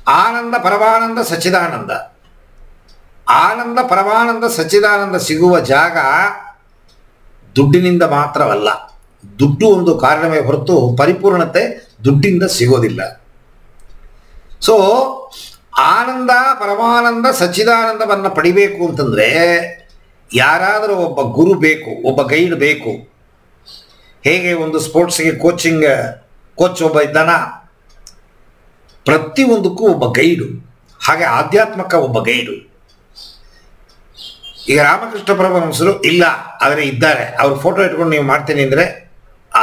ಆನಂದ ಪರಮಾನಂದ ಸಚ್ಚಿದಾನಂದ. ಆನಂದ ಪರಮಾನಂದ ಸಚ್ಚಿದಾನಂದ ಸಿಗುವ ಜಾಗ ದುಡ್ಡಿನಿಂದ ಮಾತ್ರವಲ್ಲ. ದುಡ್ಡು ಒಂದು ಕಾರಣವೇ ಹೊರತು ಪರಿಪೂರ್ಣತೆ ದುಡ್ಡಿಂದ ಸಿಗೋದಿಲ್ಲ. ಸೊ ಆನಂದ ಪರಮಾನಂದ ಸಚ್ಚಿದಾನಂದವನ್ನು ಪಡಿಬೇಕು ಅಂತಂದರೆ ಯಾರಾದರೂ ಒಬ್ಬ ಗುರು ಬೇಕು, ಒಬ್ಬ ಗೈಡ್ ಬೇಕು. ಹೇಗೆ ಒಂದು ಸ್ಪೋರ್ಟ್ಸ್ಗೆ ಕೋಚ್ ಒಬ್ಬ ಇದ್ದಾನ, ಪ್ರತಿಯೊಂದಕ್ಕೂ ಒಬ್ಬ ಗೈಡು, ಹಾಗೆ ಆಧ್ಯಾತ್ಮಕ ಒಬ್ಬ ಗೈಡು. ಈಗ ರಾಮಕೃಷ್ಣ ಪರಮಹಂಸರು ಇಲ್ಲ, ಆದರೆ ಇದ್ದಾರೆ. ಅವ್ರ ಫೋಟೋ ಇಟ್ಕೊಂಡು ನೀವು ಮಾಡ್ತೀನಿ ಅಂದರೆ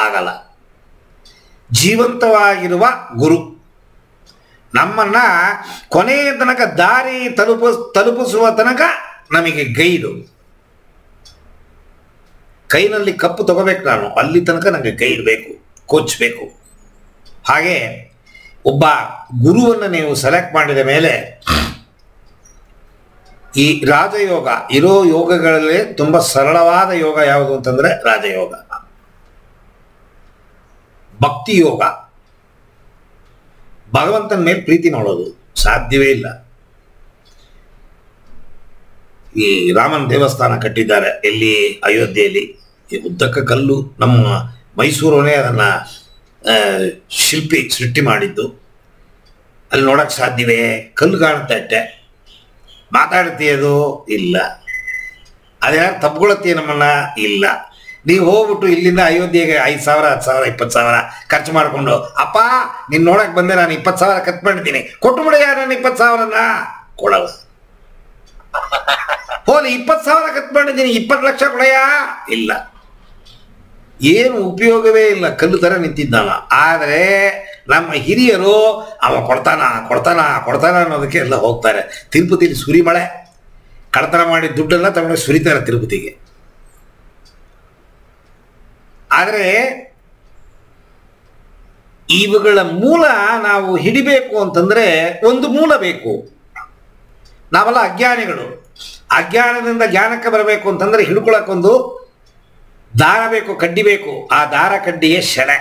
ಆಗಲ್ಲ. ಜೀವಂತವಾಗಿರುವ ಗುರು ನಮ್ಮನ್ನ ಕೊನೆಯ ತನಕ ದಾರಿ ತಲುಪಿಸುವ ತನಕ ನಮಗೆ ಗೈಡು. ಕೈನಲ್ಲಿ ಕಪ್ಪು ತಗೋಬೇಕು ನಾನು, ಅಲ್ಲಿ ತನಕ ನನಗೆ ಗೈಡ್ ಬೇಕು, ಕೋಚ್ ಬೇಕು. ಹಾಗೆ ಒಬ್ಬ ಗುರುವನ್ನು ನೀವು ಸೆಲೆಕ್ಟ್ ಮಾಡಿದ ಮೇಲೆ ಈ ರಾಜಯೋಗ ಇರೋ ಯೋಗಗಳಲ್ಲಿ ತುಂಬ ಸರಳವಾದ ಯೋಗ ಯಾವುದು ಅಂತಂದರೆ ರಾಜಯೋಗ. ಭಕ್ತಿ ಯೋಗ, ಭಗವಂತನ ಮೇಲೆ ಪ್ರೀತಿ ಮಾಡೋದು ಸಾಧ್ಯವೇ ಇಲ್ಲ. ಈ ರಾಮನ ದೇವಸ್ಥಾನ ಕಟ್ಟಿದ್ದಾರೆ ಎಲ್ಲಿ, ಅಯೋಧ್ಯೆಯಲ್ಲಿ. ಈ ಉದ್ದಕ್ಕ ಕಲ್ಲು, ನಮ್ಮ ಮೈಸೂರವನೇ ಅದನ್ನು ಶಿಲ್ಪಿ ಸೃಷ್ಟಿ ಮಾಡಿದ್ದು. ಅಲ್ಲಿ ನೋಡಕ್ಕೆ ಸಾಧ್ಯವೇ? ಕಲ್ಲು ಕಾಣುತ್ತೆ ಅಷ್ಟೆ. ಮಾತಾಡ್ತೀಯದು ಇಲ್ಲ. ಅದ್ಯಾರು ತಪ್ಕೊಳತ್ತೀಯ ನಮ್ಮನ್ನ? ಇಲ್ಲ. ನೀವು ಹೋಗ್ಬಿಟ್ಟು ಇಲ್ಲಿಂದ ಅಯೋಧ್ಯೆಗೆ 5,000 10,000 20,000 ಖರ್ಚು ಮಾಡಿಕೊಂಡು, ಅಪ್ಪ ನೀನು ನೋಡಕ್ಕೆ ಬಂದೆ, ನಾನು 20,000 ಖರ್ಚು ಮಾಡಿದ್ದೀನಿ, ಕೊಟ್ಟು ಬಿಡೆಯ ನಾನು 20,000ನ ಕೊಡಲ್ಲ. ಹೋಲಿ 20,000 ಖರ್ಚು ಮಾಡಿದ್ದೀನಿ, 20 ಲಕ್ಷ ಕೊಡೆಯ? ಇಲ್ಲ. ಏನು ಉಪಯೋಗವೇ ಇಲ್ಲ, ಕಲ್ಲು ಥರ ನಿಂತಿದ್ದಾನ. ಆದರೆ ನಮ್ಮ ಹಿರಿಯರು ಅವ ಕೊಡ್ತಾನ ಅನ್ನೋದಕ್ಕೆ ಎಲ್ಲ ಹೋಗ್ತಾರೆ. ತಿರುಪತಿಲಿ ಸುರಿಮಳೆ, ಕಳ್ಳತನ ಮಾಡಿ ದುಡ್ಡೆಲ್ಲ ತಗೊಂಡು ಸುರಿತಾರೆ ತಿರುಪತಿಗೆ. ಆದರೆ ಇವುಗಳ ಮೂಲ ನಾವು ಹಿಡಿಬೇಕು ಅಂತಂದ್ರೆ ಒಂದು ಮೂಲ ಬೇಕು. ನಾವೆಲ್ಲ ಅಜ್ಞಾನಿಗಳು. ಅಜ್ಞಾನದಿಂದ ಜ್ಞಾನಕ್ಕೆ ಬರಬೇಕು ಅಂತಂದ್ರೆ ಹಿಡ್ಕೊಳಕ್ಕೊಂದು ದಾರ ಬೇಕು, ಕಡ್ಡಿ ಬೇಕು. ಆ ದಾರ ಕಡ್ಡಿಯೇ ಶೆಲೆ,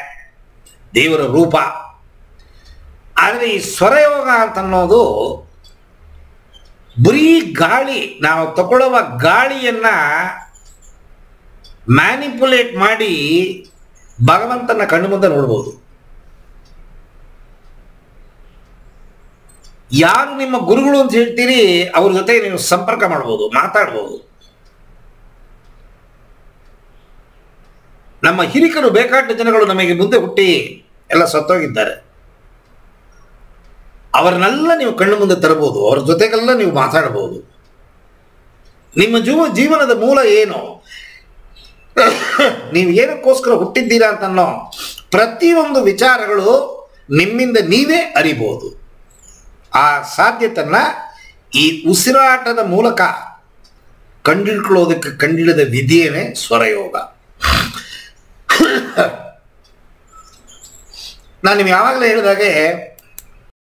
ದೇವರ ರೂಪ. ಆದರೆ ಈ ಸ್ವರಯೋಗ ಅಂತನ್ನೋದು ಬರೀ ಗಾಳಿ, ನಾವು ತಗೊಳ್ಳುವ ಗಾಳಿಯನ್ನ ಮ್ಯಾನಿಪುಲೇಟ್ ಮಾಡಿ ಭಗವಂತನ ಕಣ್ಣು ಮುಂದೆ ನೋಡ್ಬೋದು. ಯಾರು ನಿಮ್ಮ ಗುರುಗಳು ಅಂತ ಹೇಳ್ತೀರಿ ಅವ್ರ ಜೊತೆ ನೀವು ಸಂಪರ್ಕ ಮಾಡ್ಬೋದು, ಮಾತಾಡ್ಬೋದು. ನಮ್ಮ ಹಿರಿಕರು ಬೇಕಾದ ಜನಗಳು ನಮಗೆ ಮುಂದೆ ಹುಟ್ಟಿ ಎಲ್ಲ ಸತ್ತೋಗಿದ್ದಾರೆ. ಅವರನ್ನೆಲ್ಲ ನೀವು ಕಣ್ಣು ಮುಂದೆ ತರಬಹುದು, ಅವ್ರ ಜೊತೆಗೆಲ್ಲ ನೀವು ಮಾತಾಡಬಹುದು. ನಿಮ್ಮ ಜೀವನದ ಮೂಲ ಏನು, ನೀವು ಏನಕ್ಕೋಸ್ಕರ ಹುಟ್ಟಿದ್ದೀರಾ ಅಂತನ್ನೋ ಪ್ರತಿಯೊಂದು ವಿಚಾರಗಳು ನಿಮ್ಮಿಂದ ನೀವೇ ಅರಿಬಹುದು. ಆ ಸಾಧ್ಯತೆಯನ್ನ ಈ ಉಸಿರಾಟದ ಮೂಲಕ ಕಂಡಿಡಿದ ವಿಧಿಯೇ ಸ್ವರಯೋಗ. ನಾನು ನಿಮ್ಗೆ ಯಾವಾಗಲೇ ಹೇಳಿದಾಗೆ